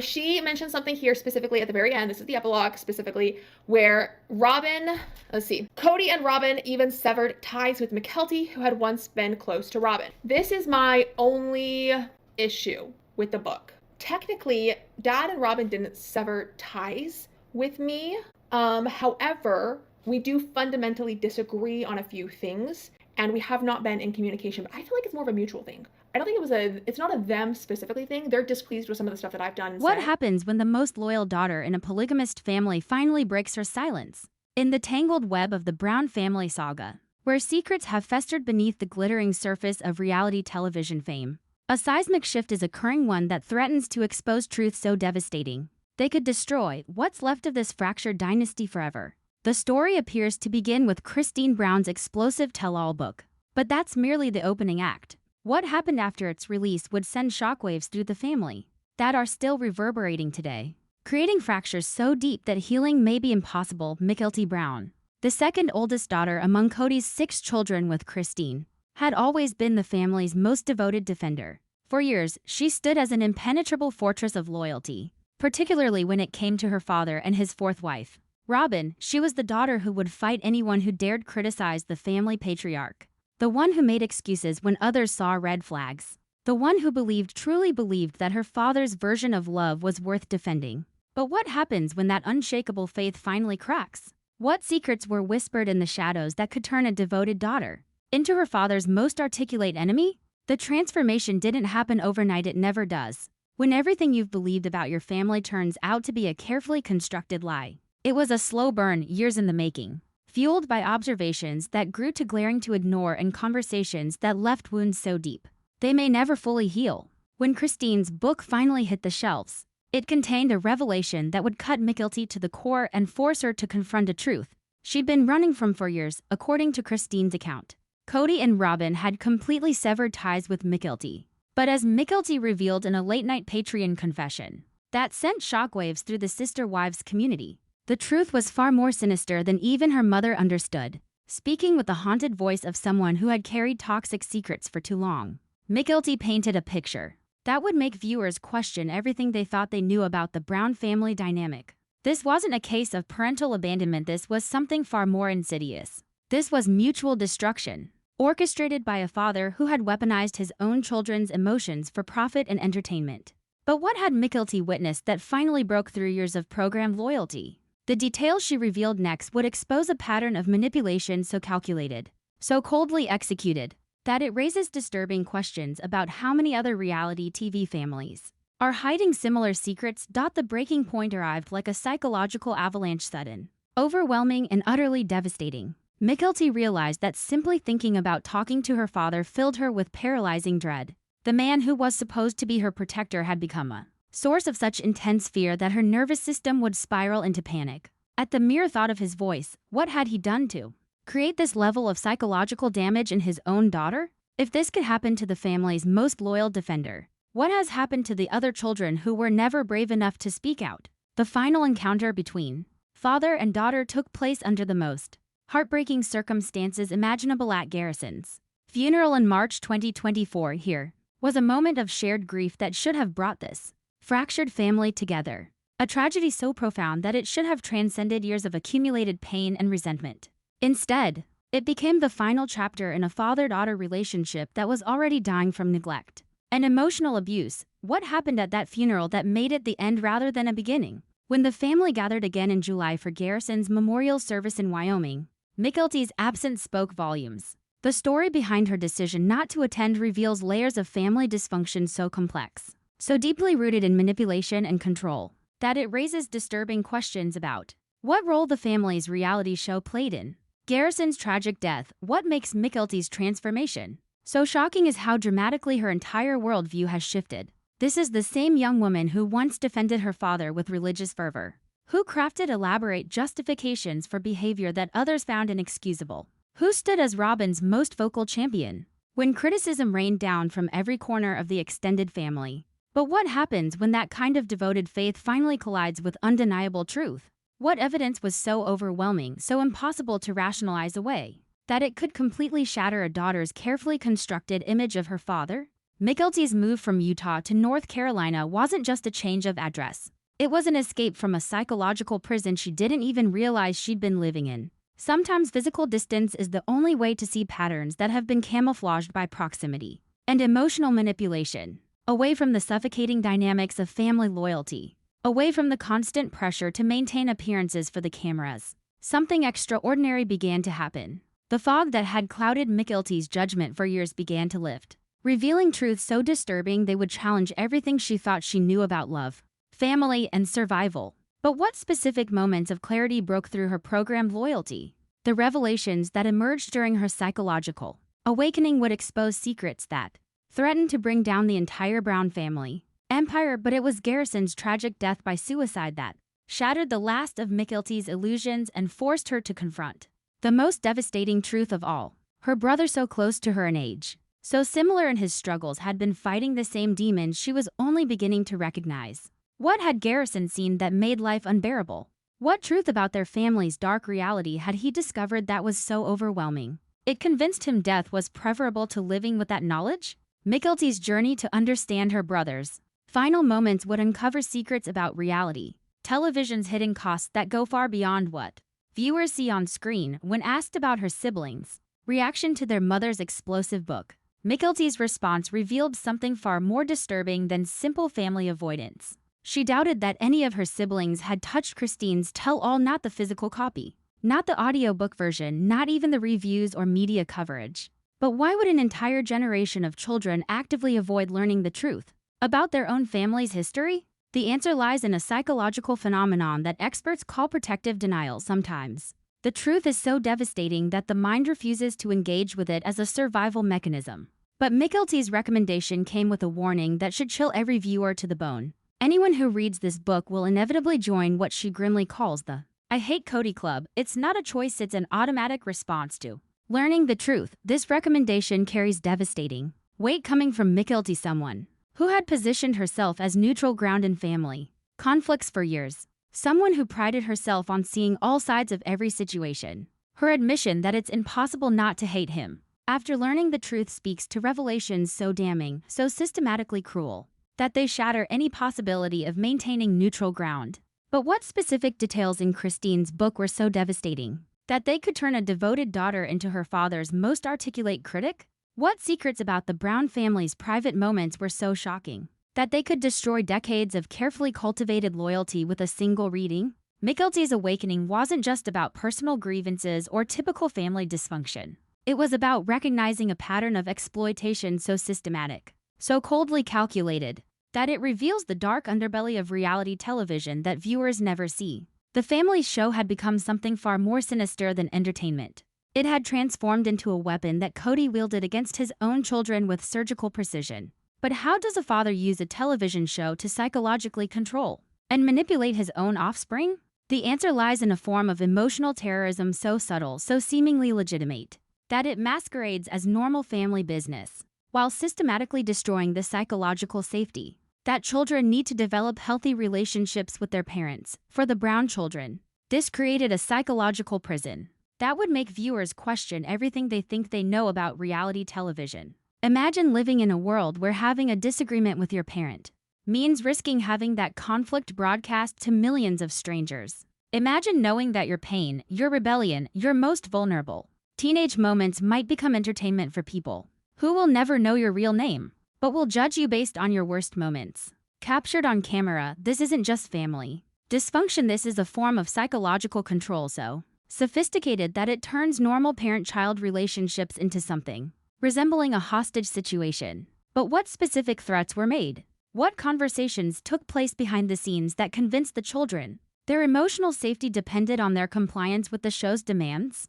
She mentioned something here specifically at the very end. This is the epilogue specifically, where Kody and Robyn even severed ties with Mykelti, who had once been close to Robyn. This is my only issue with the book. Technically, Dad and Robyn didn't sever ties with me. However, we do fundamentally disagree on a few things, and we have not been in communication, but I feel like it's more of a mutual thing. I don't think it's not a them specifically thing. They're displeased with some of the stuff that I've done and What said. happens when the most loyal daughter in a polygamist family finally breaks her silence? In the tangled web of the Brown family saga, where secrets have festered beneath the glittering surface of reality television fame, a seismic shift is occurring, one that threatens to expose truth so devastating they could destroy what's left of this fractured dynasty forever. The story appears to begin with Christine Brown's explosive tell-all book, but that's merely the opening act. What happened after its release would send shockwaves through the family that are still reverberating today, creating fractures so deep that healing may be impossible. Mykelti Brown, the second oldest daughter among Kody's 6 children with Christine, had always been the family's most devoted defender. For years, she stood as an impenetrable fortress of loyalty, particularly when it came to her father and his 4th wife, Robyn. She was the daughter who would fight anyone who dared criticize the family patriarch, the one who made excuses when others saw red flags, the one who truly believed that her father's version of love was worth defending. But what happens when that unshakable faith finally cracks? What secrets were whispered in the shadows that could turn a devoted daughter into her father's most articulate enemy? The transformation didn't happen overnight. It never does. When everything you've believed about your family turns out to be a carefully constructed lie. It was a slow burn, years in the making, fueled by observations that grew too glaring to ignore and conversations that left wounds so deep they may never fully heal. When Christine's book finally hit the shelves, it contained a revelation that would cut Mykelti to the core and force her to confront a truth she'd been running from for years. According to Christine's account, Kody and Robyn had completely severed ties with Mykelti. But as Mykelti revealed in a late-night Patreon confession that sent shockwaves through the sister wives community, the truth was far more sinister than even her mother understood. Speaking with the haunted voice of someone who had carried toxic secrets for too long, Mykelti painted a picture that would make viewers question everything they thought they knew about the Brown family dynamic. This wasn't a case of parental abandonment. This was something far more insidious. This was mutual destruction, orchestrated by a father who had weaponized his own children's emotions for profit and entertainment. But what had Mykelti witnessed that finally broke through years of programmed loyalty? The details she revealed next would expose a pattern of manipulation so calculated, so coldly executed, that it raises disturbing questions about how many other reality TV families are hiding similar secrets. The breaking point arrived like a psychological avalanche, sudden, overwhelming, and utterly devastating. Mykelti realized that simply thinking about talking to her father filled her with paralyzing dread. The man who was supposed to be her protector had become a source of such intense fear that her nervous system would spiral into panic. At the mere thought of his voice, what had he done to create this level of psychological damage in his own daughter? If this could happen to the family's most loyal defender, what has happened to the other children who were never brave enough to speak out? The final encounter between father and daughter took place under the most heartbreaking circumstances imaginable at Garrison's funeral in March 2024. Here was a moment of shared grief that should have brought this fractured family together. A tragedy so profound that it should have transcended years of accumulated pain and resentment. Instead, it became the final chapter in a father-daughter relationship that was already dying from neglect and emotional abuse. What happened at that funeral that made it the end rather than a beginning? When the family gathered again in July for Garrison's memorial service in Wyoming, Mykelti's absence spoke volumes. The story behind her decision not to attend reveals layers of family dysfunction so complex, so deeply rooted in manipulation and control, that it raises disturbing questions about what role the family's reality show played in Garrison's tragic death. What makes Mykelti's transformation so shocking is how dramatically her entire worldview has shifted. This is the same young woman who once defended her father with religious fervor, who crafted elaborate justifications for behavior that others found inexcusable, who stood as Robyn's most vocal champion when criticism rained down from every corner of the extended family. But what happens when that kind of devoted faith finally collides with undeniable truth? What evidence was so overwhelming, so impossible to rationalize away, that it could completely shatter a daughter's carefully constructed image of her father? Michelty's move from Utah to North Carolina wasn't just a change of address. It was an escape from a psychological prison she didn't even realize she'd been living in. Sometimes physical distance is the only way to see patterns that have been camouflaged by proximity and emotional manipulation. Away from the suffocating dynamics of family loyalty. Away from the constant pressure to maintain appearances for the cameras. Something extraordinary began to happen. The fog that had clouded Michelty's judgment for years began to lift, revealing truths so disturbing they would challenge everything she thought she knew about love, family, and survival. But what specific moments of clarity broke through her programmed loyalty? The revelations that emerged during her psychological awakening would expose secrets that threatened to bring down the entire Brown family empire, but it was Garrison's tragic death by suicide that shattered the last of Michelty's illusions and forced her to confront the most devastating truth of all. Her brother, so close to her in age, so similar in his struggles, had been fighting the same demons she was only beginning to recognize. What had Garrison seen that made life unbearable? What truth about their family's dark reality had he discovered that was so overwhelming? It convinced him death was preferable to living with that knowledge. Michelty's journey to understand her brother's final moments would uncover secrets about reality, television's hidden costs that go far beyond what viewers see on screen. When asked about her siblings' reaction to their mother's explosive book, Michelty's response revealed something far more disturbing than simple family avoidance. She doubted that any of her siblings had touched Christine's tell-all, not the physical copy, not the audiobook version, not even the reviews or media coverage. But why would an entire generation of children actively avoid learning the truth about their own family's history? The answer lies in a psychological phenomenon that experts call protective denial. Sometimes the truth is so devastating that the mind refuses to engage with it as a survival mechanism. But Michelty's recommendation came with a warning that should chill every viewer to the bone. Anyone who reads this book will inevitably join what she grimly calls the "I hate Kody Club." It's not a choice, it's an automatic response to learning the truth. This recommendation carries devastating weight coming from Michelty, someone who had positioned herself as neutral ground in family conflicts for years, someone who prided herself on seeing all sides of every situation. Her admission that it's impossible not to hate him after learning the truth speaks to revelations so damning, so systematically cruel, that they shatter any possibility of maintaining neutral ground. But what specific details in Christine's book were so devastating that they could turn a devoted daughter into her father's most articulate critic? What secrets about the Brown family's private moments were so shocking that they could destroy decades of carefully cultivated loyalty with a single reading? Michelty's awakening wasn't just about personal grievances or typical family dysfunction. It was about recognizing a pattern of exploitation so systematic, so coldly calculated, that it reveals the dark underbelly of reality television that viewers never see. The family show had become something far more sinister than entertainment. It had transformed into a weapon that Kody wielded against his own children with surgical precision. But how does a father use a television show to psychologically control and manipulate his own offspring? The answer lies in a form of emotional terrorism so subtle, so seemingly legitimate, that it masquerades as normal family business, while systematically destroying the psychological safety that children need to develop healthy relationships with their parents. For the Brown children, this created a psychological prison that would make viewers question everything they think they know about reality television. Imagine living in a world where having a disagreement with your parent means risking having that conflict broadcast to millions of strangers. Imagine knowing that your pain, your rebellion, your most vulnerable teenage moments might become entertainment for people who will never know your real name, but will judge you based on your worst moments. Captured on camera, this isn't just family dysfunction, this is a form of psychological control so sophisticated that it turns normal parent-child relationships into something resembling a hostage situation. But what specific threats were made? What conversations took place behind the scenes that convinced the children their emotional safety depended on their compliance with the show's demands?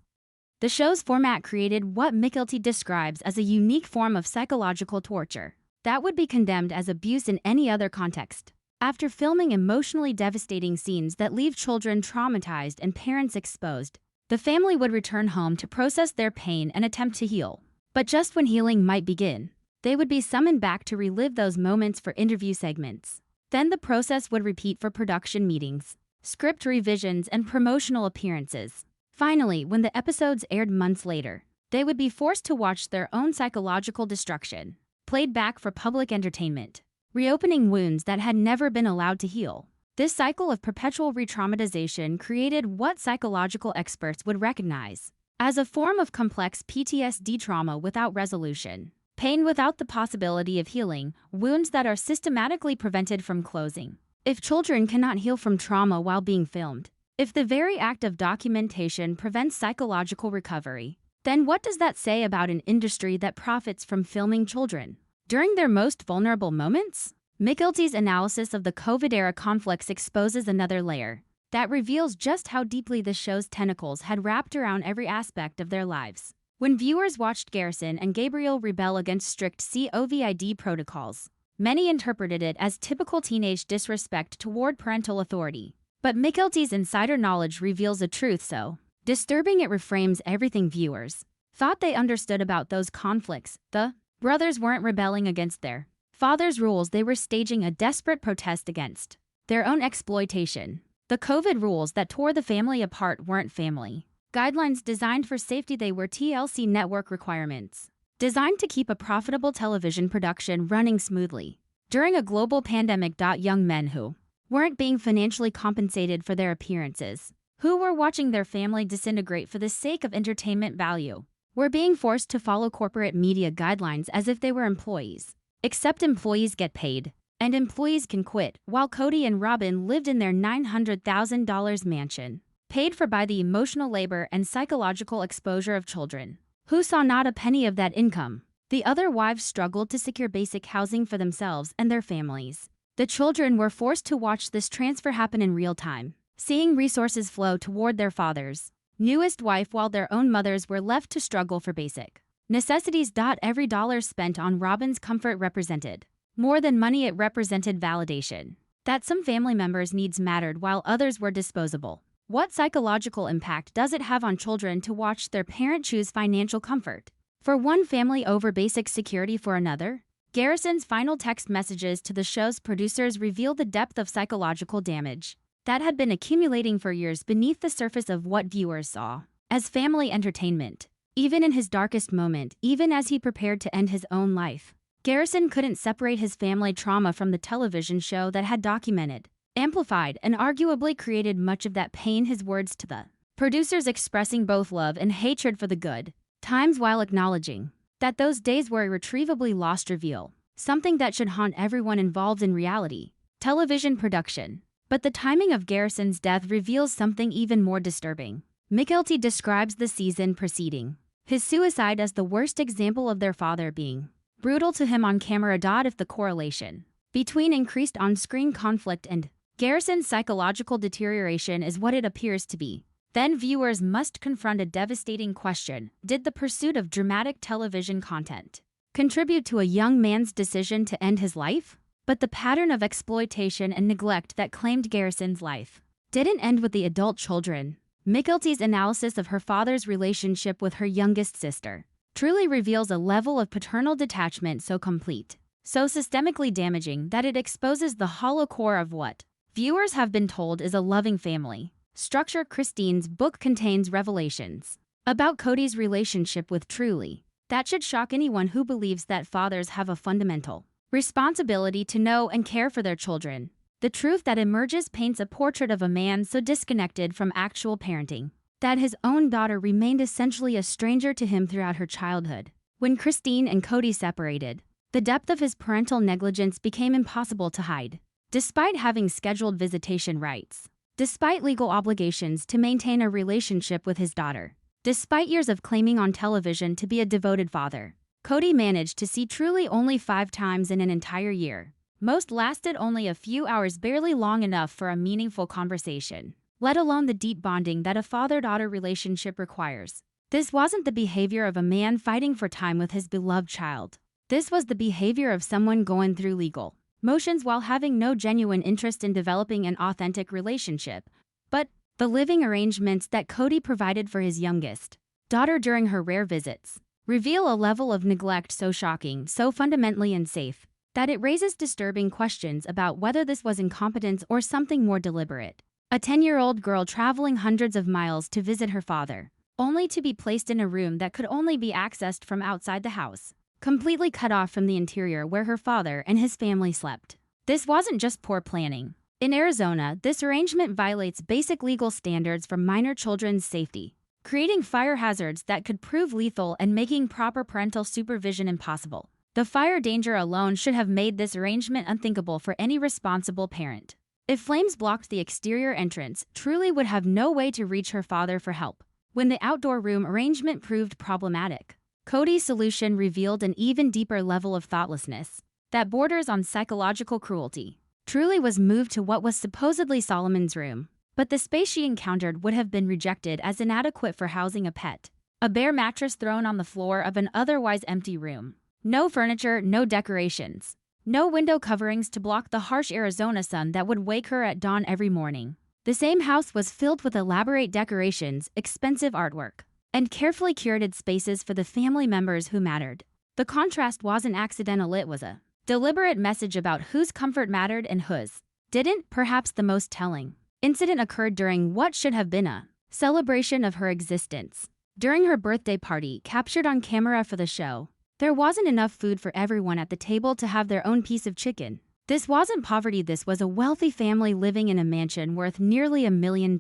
The show's format created what Michelty describes as a unique form of psychological torture that would be condemned as abuse in any other context. After filming emotionally devastating scenes that leave children traumatized and parents exposed, the family would return home to process their pain and attempt to heal. But just when healing might begin, they would be summoned back to relive those moments for interview segments. Then the process would repeat for production meetings, script revisions, and promotional appearances. Finally, when the episodes aired months later, they would be forced to watch their own psychological destruction played back for public entertainment, reopening wounds that had never been allowed to heal. This cycle of perpetual re-traumatization created what psychological experts would recognize as a form of complex PTSD trauma without resolution. Pain without the possibility of healing, wounds that are systematically prevented from closing. If children cannot heal from trauma while being filmed, if the very act of documentation prevents psychological recovery, then what does that say about an industry that profits from filming children during their most vulnerable moments? Michelty's analysis of the COVID-era conflicts exposes another layer that reveals just how deeply the show's tentacles had wrapped around every aspect of their lives. When viewers watched Garrison and Gabriel rebel against strict COVID protocols, many interpreted it as typical teenage disrespect toward parental authority. But Michelty's insider knowledge reveals a truth so disturbing it reframes everything viewers thought they understood about those conflicts. The brothers weren't rebelling against their father's rules, they were staging a desperate protest against their own exploitation. The COVID rules that tore the family apart weren't family guidelines designed for safety, they were TLC network requirements, designed to keep a profitable television production running smoothly during a global pandemic. Young men who weren't being financially compensated for their appearances, who were watching their family disintegrate for the sake of entertainment value, were being forced to follow corporate media guidelines as if they were employees. Except employees get paid, and employees can quit, while Kody and Robyn lived in their $900,000 mansion, paid for by the emotional labor and psychological exposure of children, who saw not a penny of that income. The other wives struggled to secure basic housing for themselves and their families. The children were forced to watch this transfer happen in real time, seeing resources flow toward their father's newest wife while their own mothers were left to struggle for basic necessities. Every dollar spent on Robyn's comfort represented more than money, it represented validation that some family members' needs mattered while others were disposable. What psychological impact does it have on children to watch their parent choose financial comfort for one family over basic security for another? Garrison's final text messages to the show's producers reveal the depth of psychological damage that had been accumulating for years beneath the surface of what viewers saw as family entertainment. Even in his darkest moment, even as he prepared to end his own life, Garrison couldn't separate his family trauma from the television show that had documented, amplified, and arguably created much of that pain. His words to the producers expressing both love and hatred for the good times while acknowledging that those days were irretrievably lost reveal something that should haunt everyone involved in reality television production. But the timing of Garrison's death reveals something even more disturbing. Michelty describes the season preceding his suicide as the worst example of their father being brutal to him on camera. If the correlation between increased on-screen conflict and Garrison's psychological deterioration is what it appears to be, then viewers must confront a devastating question. Did the pursuit of dramatic television content contribute to a young man's decision to end his life? But the pattern of exploitation and neglect that claimed Garrison's life didn't end with the adult children. Michelty's analysis of her father's relationship with her youngest sister truly reveals a level of paternal detachment so complete, so systemically damaging that it exposes the hollow core of what viewers have been told is a loving family structure. Christine's book contains revelations about Kody's relationship with Truly that should shock anyone who believes that fathers have a fundamental responsibility to know and care for their children. The truth that emerges paints a portrait of a man so disconnected from actual parenting that his own daughter remained essentially a stranger to him throughout her childhood. When Christine and Kody separated, the depth of his parental negligence became impossible to hide. Despite having scheduled visitation rights, despite legal obligations to maintain a relationship with his daughter, despite years of claiming on television to be a devoted father, Kody managed to see Truly only 5 times in an entire year. Most lasted only a few hours, barely long enough for a meaningful conversation, let alone the deep bonding that a father-daughter relationship requires. This wasn't the behavior of a man fighting for time with his beloved child. This was the behavior of someone going through legal motions while having no genuine interest in developing an authentic relationship. But the living arrangements that Kody provided for his youngest daughter during her rare visits reveal a level of neglect so shocking, so fundamentally unsafe, that it raises disturbing questions about whether this was incompetence or something more deliberate. A 10-year-old girl traveling hundreds of miles to visit her father, only to be placed in a room that could only be accessed from outside the house. completely cut off from the interior where her father and his family slept. This wasn't just poor planning. In Arizona, this arrangement violates basic legal standards for minor children's safety, creating fire hazards that could prove lethal and making proper parental supervision impossible. The fire danger alone should have made this arrangement unthinkable for any responsible parent. If flames blocked the exterior entrance, Truly would have no way to reach her father for help. When the outdoor room arrangement proved problematic, Kody's solution revealed an even deeper level of thoughtlessness that borders on psychological cruelty. Truly was moved to what was supposedly Solomon's room, but the space she encountered would have been rejected as inadequate for housing a pet. A bare mattress thrown on the floor of an otherwise empty room. No furniture, no decorations. No window coverings to block the harsh Arizona sun that would wake her at dawn every morning. The same house was filled with elaborate decorations, expensive artwork, and carefully curated spaces for the family members who mattered. The contrast wasn't accidental, it was a deliberate message about whose comfort mattered and whose didn't. Perhaps the most telling incident occurred during what should have been a celebration of her existence. During her birthday party, captured on camera for the show, there wasn't enough food for everyone at the table to have their own piece of chicken. This wasn't poverty, this was a wealthy family living in a mansion worth nearly $1 million.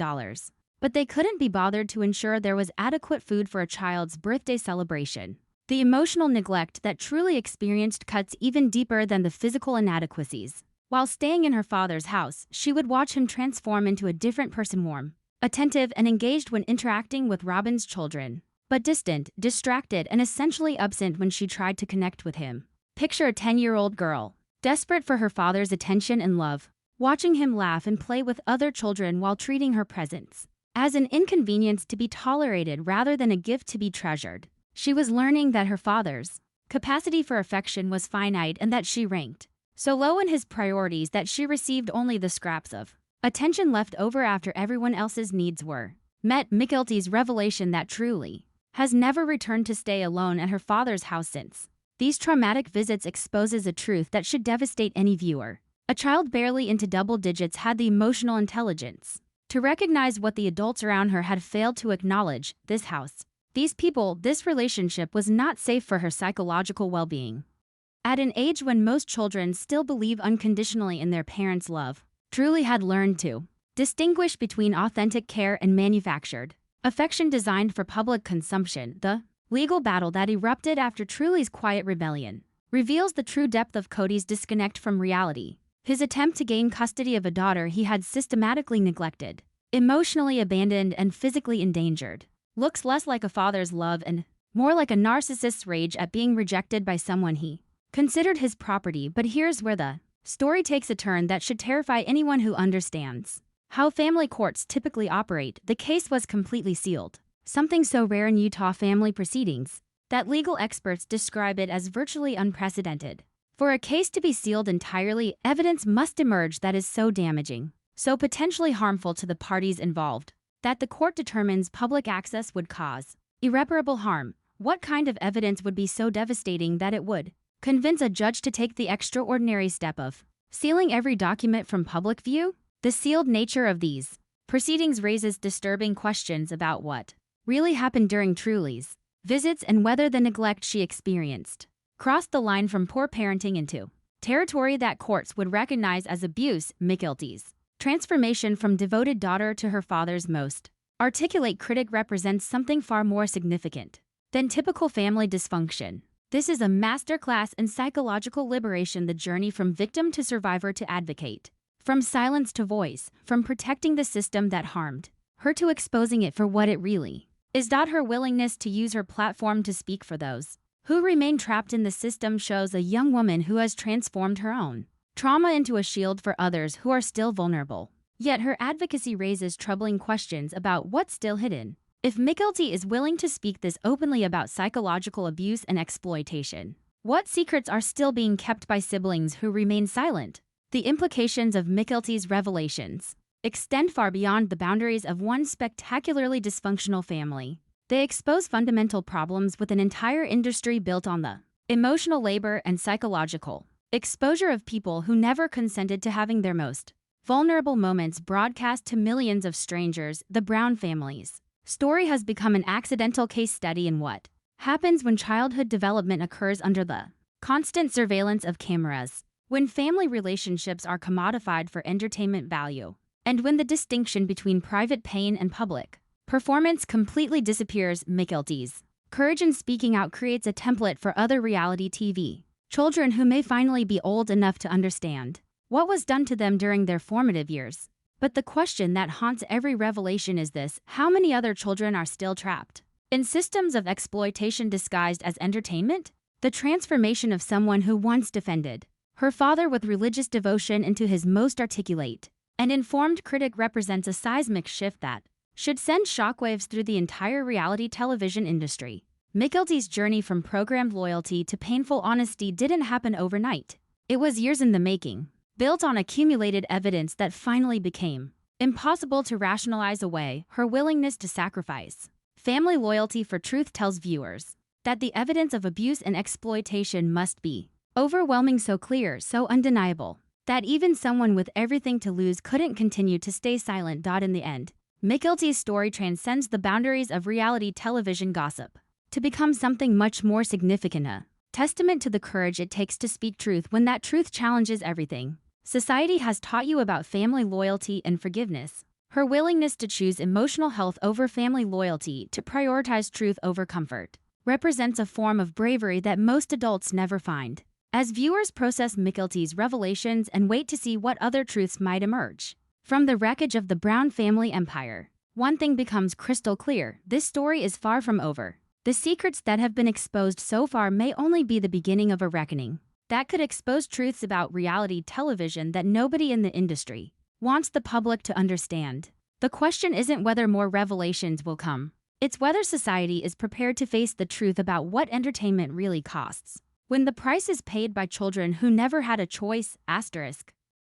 But they couldn't be bothered to ensure there was adequate food for a child's birthday celebration. The emotional neglect that Truly experienced cuts even deeper than the physical inadequacies. While staying in her father's house, she would watch him transform into a different person, warm, attentive, and engaged when interacting with Robyn's children, but distant, distracted, and essentially absent when she tried to connect with him. Picture a 10-year-old girl, desperate for her father's attention and love, watching him laugh and play with other children while treating her presence as an inconvenience to be tolerated rather than a gift to be treasured. She was learning that her father's capacity for affection was finite and that she ranked so low in his priorities that she received only the scraps of attention left over after everyone else's needs were met. McKelty's revelation that Truly has never returned to stay alone at her father's house since these traumatic visits exposes a truth that should devastate any viewer. A child barely into double digits had the emotional intelligence to recognize what the adults around her had failed to acknowledge. This house, these people, this relationship was not safe for her psychological well-being. At an age when most children still believe unconditionally in their parents' love, Truly had learned to distinguish between authentic care and manufactured affection designed for public consumption. The legal battle that erupted after Truly's quiet rebellion reveals the true depth of Kody's disconnect from reality. His attempt to gain custody of a daughter he had systematically neglected, emotionally abandoned, and physically endangered, looks less like a father's love and more like a narcissist's rage at being rejected by someone he considered his property. But here's where the story takes a turn that should terrify anyone who understands how family courts typically operate. The case was completely sealed, something so rare in Utah family proceedings that legal experts describe it as virtually unprecedented. For a case to be sealed entirely, evidence must emerge that is so damaging, so potentially harmful to the parties involved, that the court determines public access would cause irreparable harm. What kind of evidence would be so devastating that it would convince a judge to take the extraordinary step of sealing every document from public view? The sealed nature of these proceedings raises disturbing questions about what really happened during Truly's visits and whether the neglect she experienced crossed the line from poor parenting into territory that courts would recognize as abuse. McKelty's transformation from devoted daughter to her father's most articulate critic represents something far more significant than typical family dysfunction. This is a masterclass in psychological liberation, the journey from victim to survivor to advocate, from silence to voice, from protecting the system that harmed her to exposing it for what it really is. Her willingness to use her platform to speak for those who remain trapped in the system shows a young woman who has transformed her own trauma into a shield for others who are still vulnerable. Yet her advocacy raises troubling questions about what's still hidden. If McKelty is willing to speak this openly about psychological abuse and exploitation, what secrets are still being kept by siblings who remain silent? The implications of McKelty's revelations extend far beyond the boundaries of one spectacularly dysfunctional family. They expose fundamental problems with an entire industry built on the emotional labor and psychological exposure of people who never consented to having their most vulnerable moments broadcast to millions of strangers. The Brown family's story has become an accidental case study in what happens when childhood development occurs under the constant surveillance of cameras, when family relationships are commodified for entertainment value, and when the distinction between private pain and public performance completely disappears. McKelty's courage in speaking out creates a template for other reality TV children who may finally be old enough to understand what was done to them during their formative years. But the question that haunts every revelation is this: how many other children are still trapped in systems of exploitation disguised as entertainment? The transformation of someone who once defended her father with religious devotion into his most articulate and informed critic represents a seismic shift that should send shockwaves through the entire reality television industry. McKelty's journey from programmed loyalty to painful honesty didn't happen overnight. It was years in the making, built on accumulated evidence that finally became impossible to rationalize away. Her willingness to sacrifice family loyalty for truth tells viewers that the evidence of abuse and exploitation must be overwhelming, so clear, so undeniable, that even someone with everything to lose couldn't continue to stay silent. In the end, McKelty's story transcends the boundaries of reality television gossip to become something much more significant, a testament to the courage it takes to speak truth when that truth challenges everything society has taught you about family loyalty and forgiveness. Her willingness to choose emotional health over family loyalty, to prioritize truth over comfort, represents a form of bravery that most adults never find. As viewers process McKelty's revelations and wait to see what other truths might emerge from the wreckage of the Brown family empire, one thing becomes crystal clear: this story is far from over. The secrets that have been exposed so far may only be the beginning of a reckoning that could expose truths about reality television that nobody in the industry wants the public to understand. The question isn't whether more revelations will come. It's whether society is prepared to face the truth about what entertainment really costs when the price is paid by children who never had a choice.